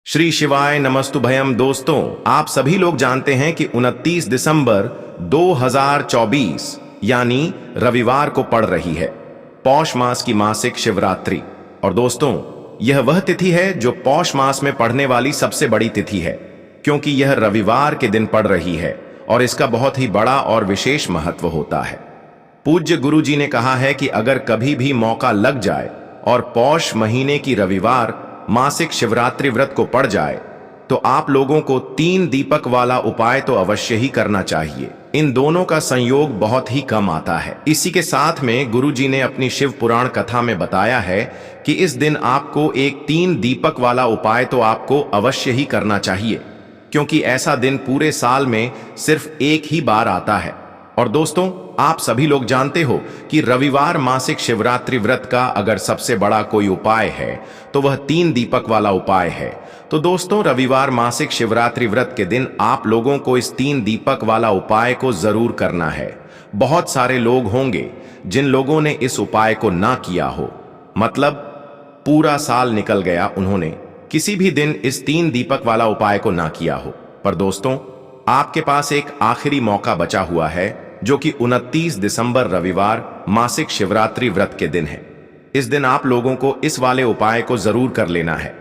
श्री शिवाय नमस्तुभयम। दोस्तों, आप सभी लोग जानते हैं कि 29 दिसंबर 2024 यानी रविवार को पड़ रही है पौष मास की मासिक शिवरात्रि। और दोस्तों, यह वह तिथि है जो पौष मास में पड़ने वाली सबसे बड़ी तिथि है, क्योंकि यह रविवार के दिन पड़ रही है और इसका बहुत ही बड़ा और विशेष महत्व होता है। पूज्य गुरु जी ने कहा है कि अगर कभी भी मौका लग जाए और पौष महीने की रविवार मासिक शिवरात्रि व्रत को पड़ जाए तो आप लोगों को 3 दीपक वाला उपाय तो अवश्य ही करना चाहिए। इन दोनों का संयोग बहुत ही कम आता है। इसी के साथ में गुरु जी ने अपनी शिव पुराण कथा में बताया है कि इस दिन आपको एक 3 दीपक वाला उपाय तो आपको अवश्य ही करना चाहिए, क्योंकि ऐसा दिन पूरे साल में सिर्फ एक ही बार आता है। और दोस्तों, आप सभी लोग जानते हो कि रविवार मासिक शिवरात्रि व्रत का अगर सबसे बड़ा कोई उपाय है तो वह 3 दीपक वाला उपाय है। तो दोस्तों, रविवार मासिक शिवरात्रि व्रत के दिन आप लोगों को इस 3 दीपक वाला उपाय को जरूर करना है। बहुत सारे लोग होंगे जिन लोगों ने इस उपाय को ना किया हो, मतलब पूरा साल निकल गया, उन्होंने किसी भी दिन इस 3 दीपक वाला उपाय को ना किया हो। पर दोस्तों, आपके पास एक आखिरी मौका बचा हुआ है, जो कि 29 दिसंबर रविवार मासिक शिवरात्रि व्रत के दिन है। इस दिन आप लोगों को इस वाले उपाय को जरूर कर लेना है।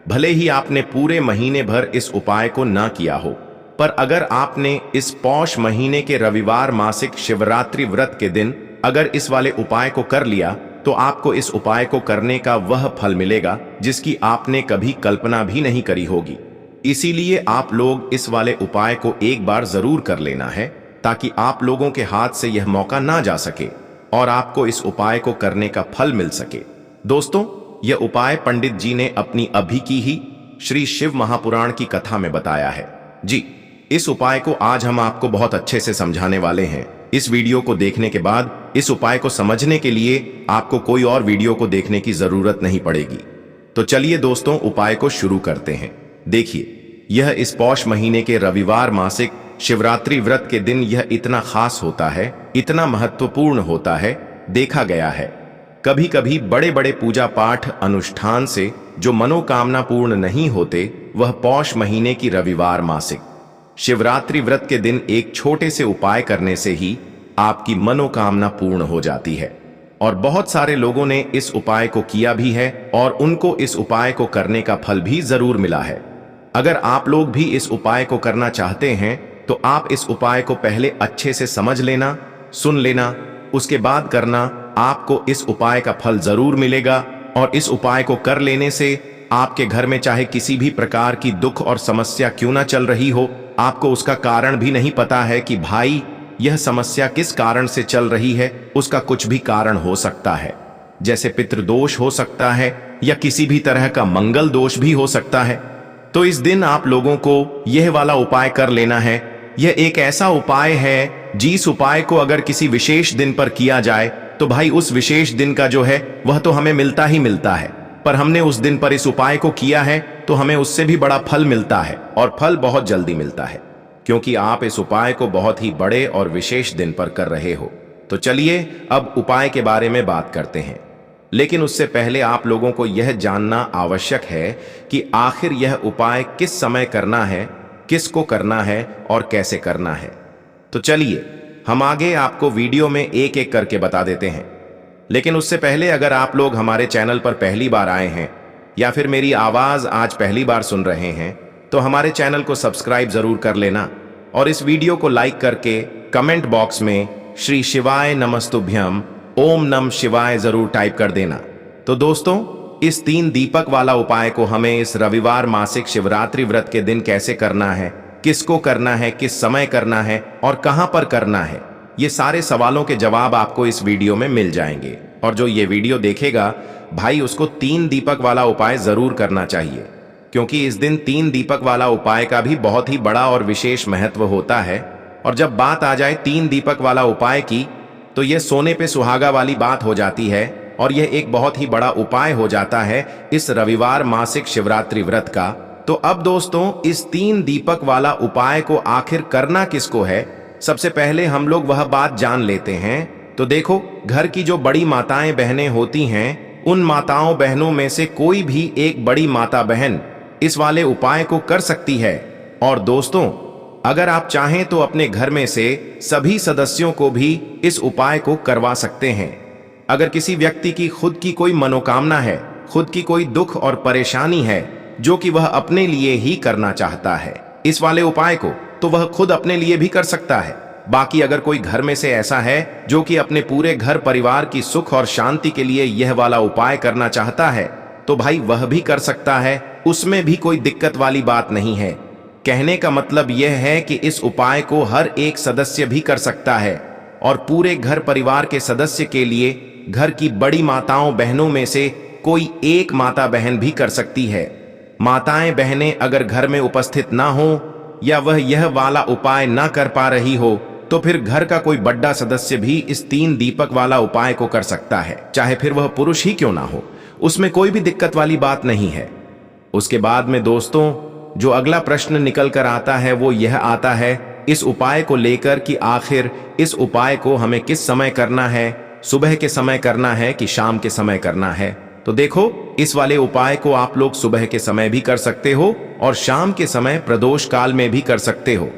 भले ही आपने पूरे महीने भर इस उपाय को ना किया हो, पर अगर आपने इस पौष महीने के रविवार मासिक शिवरात्रि व्रत के दिन अगर इस वाले उपाय को कर लिया तो आपको इस उपाय को करने का वह फल मिलेगा जिसकी आपने कभी कल्पना भी नहीं करी होगी। इसीलिए आप लोग इस वाले उपाय को एक बार जरूर कर लेना है, ताकि आप लोगों के हाथ से यह मौका ना जा सके और आपको इस उपाय को करने का फल मिल सके। दोस्तों, यह उपाय पंडित जी ने अपनी अभी की ही श्री शिव महापुराण की कथा में बताया है। जी, इस उपाय को आज हम आपको बहुत अच्छे से समझाने वाले हैं। इस वीडियो को देखने के बाद इस उपाय को समझने के लिए आपको कोई और वीडियो को देखने की जरूरत नहीं पड़ेगी। तो चलिए दोस्तों, उपाय को शुरू करते हैं। देखिए, यह इस पौष महीने के रविवार मासिक शिवरात्रि व्रत के दिन यह इतना खास होता है, इतना महत्वपूर्ण होता है। देखा गया है कभी कभी बड़े बड़े पूजा पाठ अनुष्ठान से जो मनोकामना पूर्ण नहीं होते, वह पौष महीने की रविवार मासिक शिवरात्रि व्रत के दिन एक छोटे से उपाय करने से ही आपकी मनोकामना पूर्ण हो जाती है। और बहुत सारे लोगों ने इस उपाय को किया भी है और उनको इस उपाय को करने का फल भी जरूर मिला है। अगर आप लोग भी इस उपाय को करना चाहते हैं तो आप इस उपाय को पहले अच्छे से समझ लेना, सुन लेना, उसके बाद करना। आपको इस उपाय का फल जरूर मिलेगा। और इस उपाय को कर लेने से आपके घर में चाहे किसी भी प्रकार की दुख और समस्या क्यों ना चल रही हो, आपको उसका कारण भी नहीं पता है कि भाई यह समस्या किस कारण से चल रही है, उसका कुछ भी कारण हो सकता है। जैसे पितृदोष हो सकता है या किसी भी तरह का मंगल दोष भी हो सकता है। तो इस दिन आप लोगों को यह वाला उपाय कर लेना है। यह एक ऐसा उपाय है जिस उपाय को अगर किसी विशेष दिन पर किया जाए तो भाई उस विशेष दिन का जो है वह तो हमें मिलता ही मिलता है। पर हमने उस दिन पर इस उपाय को किया है तो हमें उससे भी बड़ा फल मिलता है, और फल बहुत जल्दी मिलता है, क्योंकि आप इस उपाय को बहुत ही बड़े और विशेष दिन पर कर रहे हो। तो चलिए अब उपाय के बारे में बात करते हैं। लेकिन उससे पहले आप लोगों को यह जानना आवश्यक है कि आखिर यह उपाय किस समय करना है, किसको करना है और कैसे करना है। तो चलिए हम आगे आपको वीडियो में एक एक करके बता देते हैं। लेकिन उससे पहले अगर आप लोग हमारे चैनल पर पहली बार आए हैं या फिर मेरी आवाज आज पहली बार सुन रहे हैं तो हमारे चैनल को सब्सक्राइब जरूर कर लेना और इस वीडियो को लाइक करके कमेंट बॉक्स में श्री शिवाय नमस्तुभ्यम ओम नम शिवाय जरूर टाइप कर देना। तो दोस्तों, इस 3 दीपक वाला उपाय को हमें इस रविवार मासिक शिवरात्रि व्रत के दिन कैसे करना है, किसको करना है, किस समय करना है और कहां पर करना है, ये सारे सवालों के जवाब आपको इस वीडियो में मिल जाएंगे। और जो ये वीडियो देखेगा भाई, उसको 3 दीपक वाला उपाय जरूर करना चाहिए, क्योंकि इस दिन 3 दीपक वाला उपाय का भी बहुत ही बड़ा और विशेष महत्व होता है। और जब बात आ जाए 3 दीपक वाला उपाय की, तो यह सोने पे सुहागा वाली बात हो जाती है और यह एक बहुत ही बड़ा उपाय हो जाता है इस रविवार मासिक शिवरात्रि व्रत का। तो अब दोस्तों, इस 3 दीपक वाला उपाय को आखिर करना किसको है, सबसे पहले हम लोग वह बात जान लेते हैं। तो देखो, घर की जो बड़ी माताएं बहनें होती हैं, उन माताओं बहनों में से कोई भी एक बड़ी माता बहन इस वाले उपाय को कर सकती है। और दोस्तों, अगर आप चाहें तो अपने घर में से सभी सदस्यों को भी इस उपाय को करवा सकते हैं। अगर किसी व्यक्ति की खुद की कोई मनोकामना है, खुद की कोई दुख और परेशानी है जो कि वह अपने लिए ही करना चाहता है इस वाले उपाय को, तो वह खुद अपने लिए भी कर सकता है। बाकी अगर कोई घर में से ऐसा है जो कि अपने पूरे घर परिवार की सुख और शांति के लिए यह वाला उपाय करना चाहता है, तो भाई वह भी कर सकता है, उसमें भी कोई दिक्कत वाली बात नहीं है। कहने का मतलब यह है कि इस उपाय को हर एक सदस्य भी कर सकता है और पूरे घर परिवार के सदस्य के लिए घर की बड़ी माताओं बहनों में से कोई एक माता बहन भी कर सकती है। माताएं बहनें अगर घर में उपस्थित ना हो या वह यह वाला उपाय ना कर पा रही हो, तो फिर घर का कोई बड़ा सदस्य भी इस 3 दीपक वाला उपाय को कर सकता है, चाहे फिर वह पुरुष ही क्यों ना हो, उसमें कोई भी दिक्कत वाली बात नहीं है। उसके बाद में दोस्तों, जो अगला प्रश्न निकल कर आता है वो यह आता है इस उपाय को लेकर कि आखिर इस उपाय को हमें किस समय करना है, सुबह के समय करना है कि शाम के समय करना है। तो देखो, इस वाले उपाय को आप लोग सुबह के समय भी कर सकते हो और शाम के समय प्रदोष काल में भी कर सकते हो।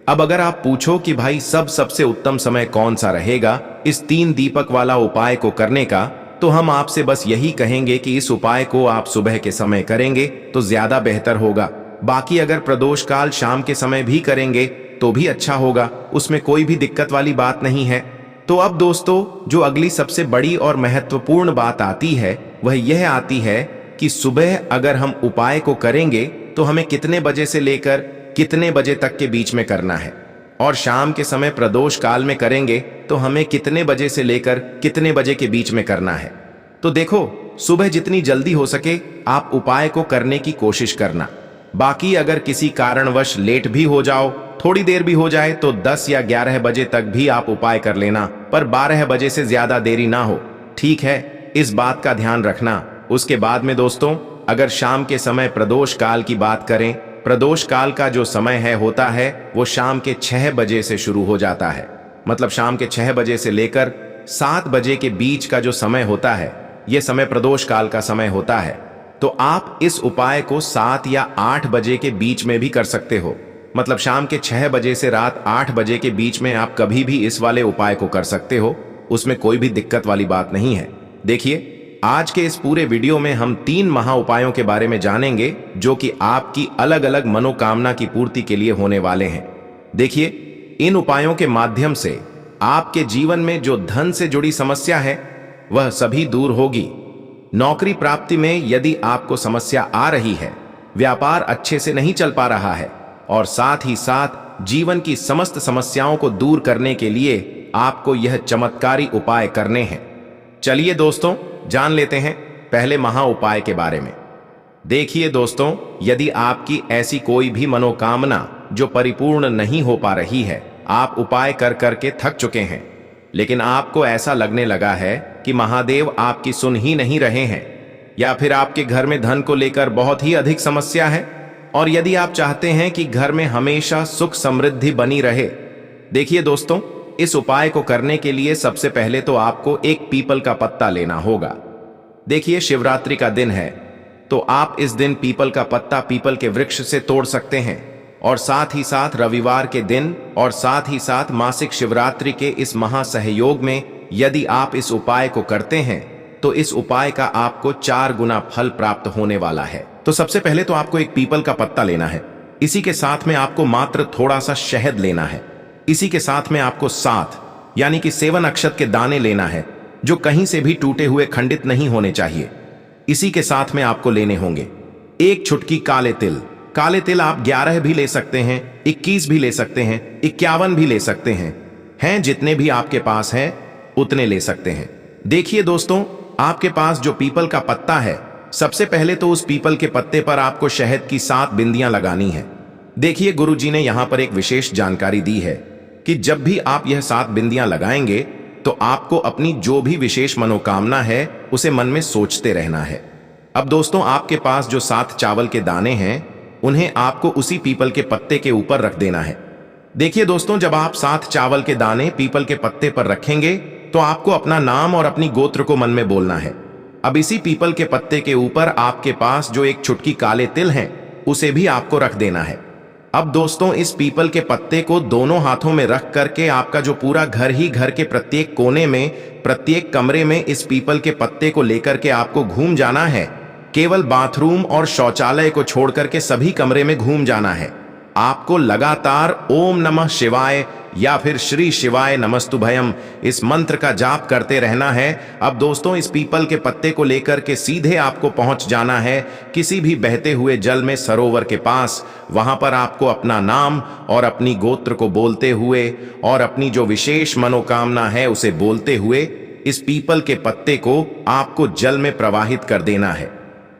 अब अगर आप पूछो कि भाई सबसे उत्तम समय कौन सा रहेगा इस 3 दीपक वाला उपाय को करने का, तो हम आपसे बस यही कहेंगे कि इस उपाय को आप सुबह के समय करेंगे तो ज्यादा बेहतर होगा। बाकी अगर प्रदोष काल शाम के समय भी करेंगे तो भी अच्छा होगा, उसमें कोई भी दिक्कत वाली बात नहीं है। तो अब दोस्तों, जो अगली सबसे बड़ी और महत्वपूर्ण बात आती है वह यह आती है कि सुबह अगर हम उपाय को करेंगे तो हमें कितने बजे से लेकर कितने बजे तक के बीच में करना है, और शाम के समय प्रदोष काल में करेंगे तो हमें कितने बजे से लेकर कितने बजे के बीच में करना है। तो देखो, सुबह जितनी जल्दी हो सके आप उपाय को करने की कोशिश करना। बाकी अगर किसी कारणवश लेट भी हो जाओ, थोड़ी देर भी हो जाए, तो 10 या 11 बजे तक भी आप उपाय कर लेना, पर 12 बजे से ज्यादा देरी ना हो, ठीक है? इस बात का ध्यान रखना। उसके बाद में दोस्तों, अगर शाम के समय प्रदोष काल की बात करें, प्रदोष काल का जो समय है होता है वो शाम के 6 बजे से शुरू हो जाता है। मतलब शाम के 6 बजे से लेकर 7 बजे के बीच का जो समय होता है, यह समय प्रदोष काल का समय होता है। तो आप इस उपाय को 7 या 8 बजे के बीच में भी कर सकते हो। मतलब शाम के 6 बजे से रात 8 बजे के बीच में आप कभी भी इस वाले उपाय को कर सकते हो, उसमें कोई भी दिक्कत वाली बात नहीं है। देखिए, आज के इस पूरे वीडियो में हम 3 महा उपायों के बारे में जानेंगे जो कि आपकी अलग अलग मनोकामना की पूर्ति के लिए होने वाले हैं। देखिए, इन उपायों के माध्यम से आपके जीवन में जो धन से जुड़ी समस्या है वह सभी दूर होगी। नौकरी प्राप्ति में यदि आपको समस्या आ रही है, व्यापार अच्छे से नहीं चल पा रहा है, और साथ ही साथ जीवन की समस्त समस्याओं को दूर करने के लिए आपको यह चमत्कारी उपाय करने हैं। चलिए दोस्तों, जान लेते हैं पहले महा उपाय के बारे में। देखिए दोस्तों, यदि आपकी ऐसी कोई भी मनोकामना जो परिपूर्ण नहीं हो पा रही है, आप उपाय कर करके थक चुके हैं, लेकिन आपको ऐसा लगने लगा है कि महादेव आपकी सुन ही नहीं रहे हैं, या फिर आपके घर में धन को लेकर बहुत ही अधिक समस्या है, और यदि आप चाहते हैं कि घर में हमेशा सुख समृद्धि बनी रहे, देखिए दोस्तों, इस उपाय को करने के लिए सबसे पहले तो आपको एक पीपल का पत्ता लेना होगा। देखिए, शिवरात्रि का दिन है, तो आप इस दिन पीपल का पत्ता पीपल के वृक्ष से तोड़ सकते हैं, और साथ ही साथ रविवार के दिन और साथ ही साथ मासिक शिवरात्रि के इस महासहयोग में यदि आप इस उपाय को करते हैं तो इस उपाय का आपको 4 गुना फल प्राप्त होने वाला है। तो सबसे पहले तो आपको एक पीपल का पत्ता लेना है। इसी के साथ में आपको मात्र थोड़ा सा शहद लेना है। इसी के साथ में आपको 7 यानी कि 7 अक्षत के दाने लेना है, जो कहीं से भी टूटे हुए खंडित नहीं होने चाहिए। इसी के साथ में आपको लेने होंगे 1 चुटकी काले तिल। काले तिल आप 11 भी ले सकते हैं, 21 भी ले सकते हैं, 51 भी ले सकते हैं, जितने भी आपके पास हैं उतने ले सकते हैं। देखिए दोस्तों, आपके पास जो पीपल का पत्ता है, सबसे पहले तो उस पीपल के पत्ते पर आपको शहद की 7 बिंदियां लगानी है। देखिए, गुरुजी ने यहां पर एक विशेष जानकारी दी है कि जब भी आप यह 7 बिंदियां लगाएंगे तो आपको अपनी जो भी विशेष मनोकामना है उसे मन में सोचते रहना है। अब दोस्तों, आपके पास जो 7 चावल के दाने हैं उन्हें आपको उसी पीपल के पत्ते के ऊपर रख देना है। देखिए दोस्तों, जब आप 7 चावल के दाने पीपल के पत्ते पर रखेंगे तो आपको अपना नाम और अपनी गोत्र को मन में बोलना है। अब इसी पीपल के पत्ते के ऊपर आपके पास जो 1 चुटकी काले तिल हैं उसे भी आपको रख देना है। अब दोस्तों, इस पीपल के पत्ते को दोनों हाथों में रख करके आपका जो पूरा घर ही घर के प्रत्येक कोने में, प्रत्येक कमरे में इस पीपल के पत्ते को लेकर के आपको घूम जाना है। केवल बाथरूम और शौचालय को छोड़ करके सभी कमरे में घूम जाना है। आपको लगातार ओम नमः शिवाय या फिर श्री शिवाय नमस्तुभयम इस मंत्र का जाप करते रहना है। अब दोस्तों, इस पीपल के पत्ते को लेकर के सीधे आपको पहुंच जाना है किसी भी बहते हुए जल में, सरोवर के पास। वहां पर आपको अपना नाम और अपनी गोत्र को बोलते हुए और अपनी जो विशेष मनोकामना है उसे बोलते हुए इस पीपल के पत्ते को आपको जल में प्रवाहित कर देना है।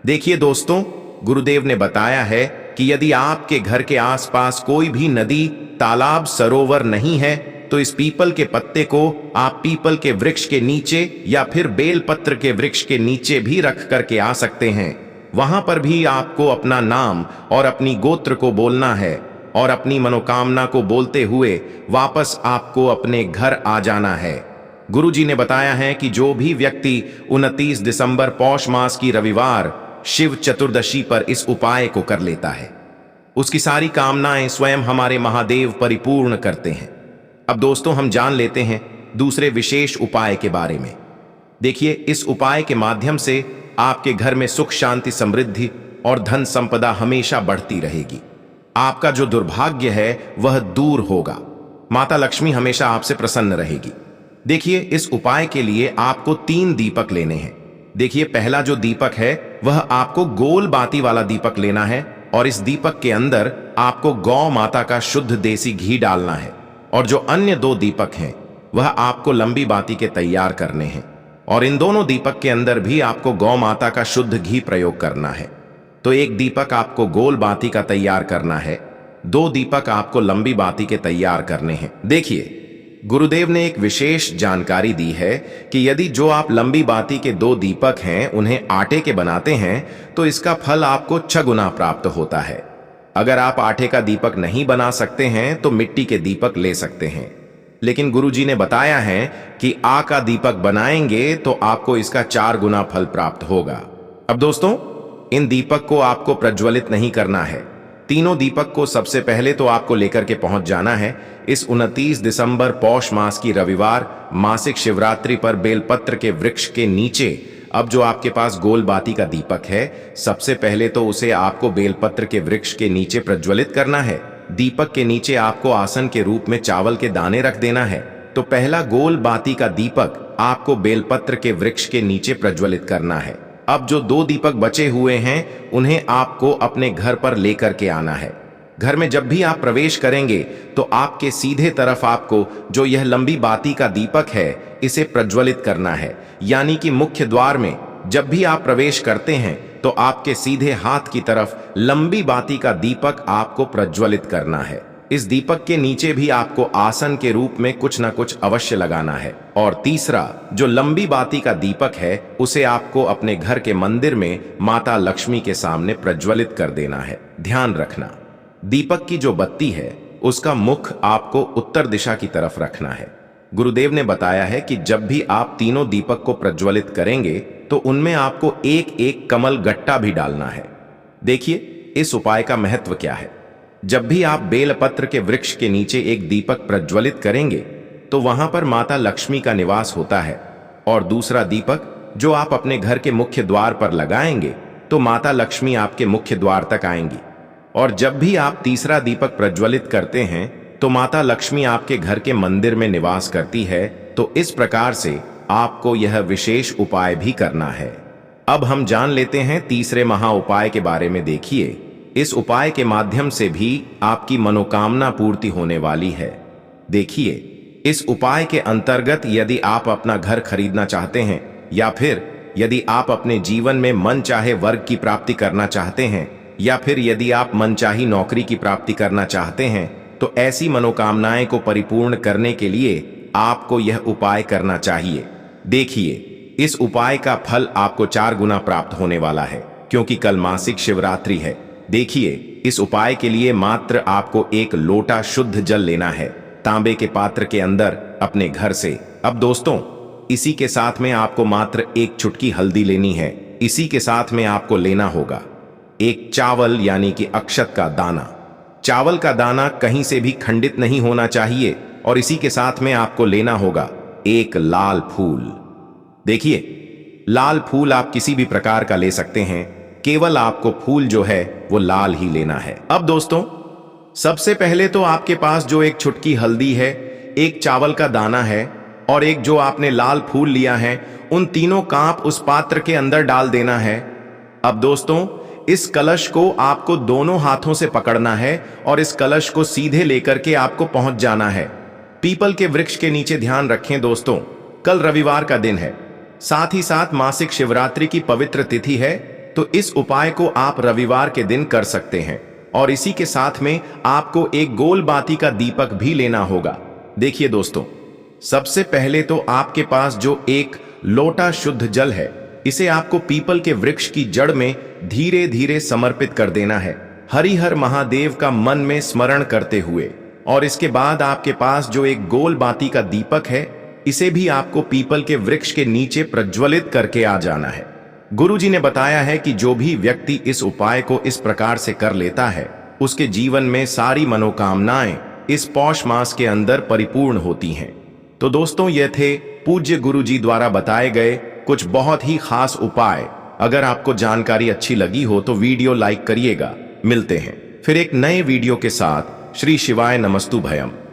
देखिए दोस्तों, गुरुदेव ने बताया है कि यदि आपके घर के आसपास कोई भी नदी, तालाब, सरोवर नहीं है तो इस पीपल के पत्ते को आप पीपल के वृक्ष के नीचे या फिर बेलपत्र के वृक्ष के नीचे भी रख करके आ सकते हैं। वहां पर भी आपको अपना नाम और अपनी गोत्र को बोलना है और अपनी मनोकामना को बोलते हुए वापस आपको अपने घर आ जाना है। गुरुजी ने बताया है कि जो भी व्यक्ति 29 दिसंबर पौष मास की रविवार शिव चतुर्दशी पर इस उपाय को कर लेता है, उसकी सारी कामनाएं स्वयं हमारे महादेव परिपूर्ण करते हैं। अब दोस्तों, हम जान लेते हैं दूसरे विशेष उपाय के बारे में। देखिए, इस उपाय के माध्यम से आपके घर में सुख, शांति, समृद्धि और धन संपदा हमेशा बढ़ती रहेगी। आपका जो दुर्भाग्य है वह दूर होगा। माता लक्ष्मी हमेशा आपसे प्रसन्न रहेगी। देखिए, इस उपाय के लिए आपको 3 दीपक लेने हैं। देखिए, पहला जो दीपक है वह आपको गोल बाती वाला दीपक लेना है और इस दीपक के अंदर आपको गौ माता का शुद्ध देसी घी डालना है। और जो अन्य 2 दीपक हैं वह आपको लंबी बाती के तैयार करने हैं और इन दोनों दीपक के अंदर भी आपको गौ माता का शुद्ध घी प्रयोग करना है। तो एक दीपक आपको गोल बाती का तैयार करना है, 2 दीपक आपको लंबी बाती के तैयार करने हैं। देखिए, गुरुदेव ने एक विशेष जानकारी दी है कि यदि जो आप लंबी बाती के 2 दीपक हैं उन्हें आटे के बनाते हैं तो इसका फल आपको 6 गुना प्राप्त होता है। अगर आप आटे का दीपक नहीं बना सकते हैं तो मिट्टी के दीपक ले सकते हैं, लेकिन गुरुजी ने बताया है कि आ का दीपक बनाएंगे तो आपको इसका 4 गुना फल प्राप्त होगा। अब दोस्तों, इन दीपक को आपको प्रज्वलित नहीं करना है। तीनों दीपक को सबसे पहले तो आपको लेकर के पहुंच जाना है इस 29 दिसंबर पौष मास की रविवार मासिक शिवरात्रि पर बेलपत्र के वृक्ष के नीचे। अब जो आपके पास गोल बाती का दीपक है, सबसे पहले तो उसे आपको बेलपत्र के वृक्ष के नीचे प्रज्वलित करना है। दीपक के नीचे आपको आसन के रूप में चावल के दाने रख देना है। तो पहला गोल बाती का दीपक आपको बेलपत्र के वृक्ष के नीचे प्रज्वलित करना है। अब जो 2 दीपक बचे हुए हैं उन्हें आपको अपने घर पर लेकर के आना है। घर में जब भी आप प्रवेश करेंगे तो आपके सीधे तरफ आपको जो यह लंबी बाती का दीपक है इसे प्रज्वलित करना है। यानी कि मुख्य द्वार में जब भी आप प्रवेश करते हैं तो आपके सीधे हाथ की तरफ लंबी बाती का दीपक आपको प्रज्वलित करना है। इस दीपक के नीचे भी आपको आसन के रूप में कुछ ना कुछ अवश्य लगाना है। और तीसरा जो लंबी बाती का दीपक है उसे आपको अपने घर के मंदिर में माता लक्ष्मी के सामने प्रज्वलित कर देना है। ध्यान रखना, दीपक की जो बत्ती है उसका मुख आपको उत्तर दिशा की तरफ रखना है। गुरुदेव ने बताया है कि जब भी आप तीनों दीपक को प्रज्वलित करेंगे तो उनमें आपको एक एक कमल गट्टा भी डालना है। देखिए, इस उपाय का महत्व क्या है। जब भी आप बेलपत्र के वृक्ष के नीचे एक दीपक प्रज्वलित करेंगे तो वहां पर माता लक्ष्मी का निवास होता है और दूसरा दीपक जो आप अपने घर के मुख्य द्वार पर लगाएंगे तो माता लक्ष्मी आपके मुख्य द्वार तक आएंगी। और जब भी आप तीसरा दीपक प्रज्वलित करते हैं तो माता लक्ष्मी आपके घर के मंदिर में निवास करती है। तो इस प्रकार से आपको यह विशेष उपाय भी करना है। अब हम जान लेते हैं तीसरे महा उपाय के बारे में। देखिए, इस उपाय के माध्यम से भी आपकी मनोकामना पूर्ति होने वाली है। देखिए, इस उपाय के अंतर्गत यदि आप अपना घर खरीदना चाहते हैं या फिर यदि आप अपने जीवन में मनचाहे वर्ग की प्राप्ति करना चाहते हैं या फिर यदि आप मनचाही नौकरी की प्राप्ति करना चाहते हैं तो ऐसी मनोकामनाएं को परिपूर्ण करने के लिए आपको यह उपाय करना चाहिए। देखिए, इस उपाय का फल आपको 4 गुना प्राप्त होने वाला है क्योंकि कल मासिक शिवरात्रि है। देखिए, इस उपाय के लिए मात्र आपको 1 लोटा शुद्ध जल लेना है तांबे के पात्र के अंदर अपने घर से। अब दोस्तों, इसी के साथ में आपको मात्र 1 चुटकी हल्दी लेनी है। इसी के साथ में आपको लेना होगा एक चावल यानी कि अक्षत का दाना। चावल का दाना कहीं से भी खंडित नहीं होना चाहिए और इसी के साथ में आपको लेना होगा एक लाल फूल। देखिए, लाल फूल आप किसी भी प्रकार का ले सकते हैं, केवल आपको फूल जो है वो लाल ही लेना है। अब दोस्तों, सबसे पहले तो आपके पास जो एक चुटकी हल्दी है, एक चावल का दाना है और एक जो आपने लाल फूल लिया है, उन तीनों का आप उस पात्र के अंदर डाल देना है। अब दोस्तों, इस कलश को आपको दोनों हाथों से पकड़ना है और इस कलश को सीधे लेकर के आपको पहुंच जाना है पीपल के वृक्ष के नीचे। ध्यान रखें दोस्तों, कल रविवार का दिन है, साथ ही साथ मासिक शिवरात्रि की पवित्र तिथि है, तो इस उपाय को आप रविवार के दिन कर सकते हैं। और इसी के साथ में आपको एक गोल बाती का दीपक भी लेना होगा। देखिए दोस्तों, सबसे पहले तो आपके पास जो एक लोटा शुद्ध जल है, इसे आपको पीपल के वृक्ष की जड़ में धीरे धीरे समर्पित कर देना है, हरिहर महादेव का मन में स्मरण करते हुए। और इसके बाद आपके पास जो एक गोल बाती का दीपक है, इसे भी आपको पीपल के वृक्ष के नीचे प्रज्वलित करके आ जाना है। गुरुजी ने बताया है कि जो भी व्यक्ति इस उपाय को इस प्रकार से कर लेता है, उसके जीवन में सारी मनोकामनाएं इस पौष मास के अंदर परिपूर्ण होती हैं। तो दोस्तों, ये थे पूज्य गुरुजी द्वारा बताए गए कुछ बहुत ही खास उपाय। अगर आपको जानकारी अच्छी लगी हो तो वीडियो लाइक करिएगा। मिलते हैं फिर एक नए वीडियो के साथ। श्री शिवाय नमस्तु भयम।